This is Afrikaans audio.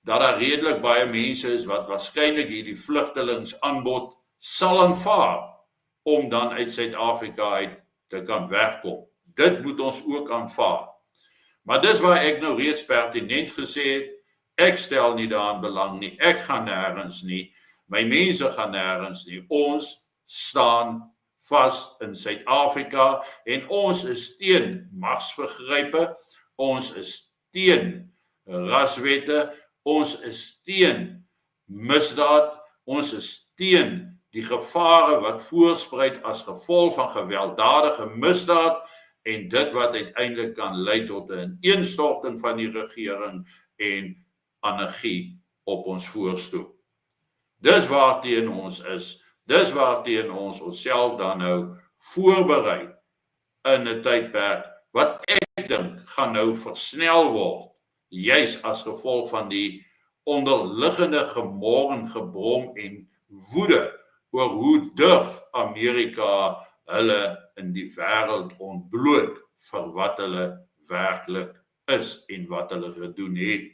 dat daar redelik baie mense is wat waarskynlik hierdie vlugtelingsaanbod sal aanvaar om dan uit Suid-Afrika uit te kan wegkom. Dit moet ons ook aanvaar. Maar dis waar ek nou reeds pertinent gesê het, ek stel nie daarin belang nie, ek gaan nêrens nie, my mense gaan nêrens nie, ons staan vas in Suid-Afrika en ons is teen magsvergrype, ons is teen raswette, ons is teen misdaad, ons is teen die gevare wat voorspruit as gevolg van gewelddadige misdaad en dit wat uiteindelik kan lei tot 'n ineenstorting van die regering en anargie op ons voorstoep. Dis waarteen ons is, dis waarteen ons onsself dan nou voorberei in 'n tydperk wat ek dink gaan nou versnel word, juis as gevolg van die onderliggende gemor en gebrom en woede oor hoe durf Amerika hulle in die wêreld ontbloot vir wat hulle werklik is en wat hulle gedoen het.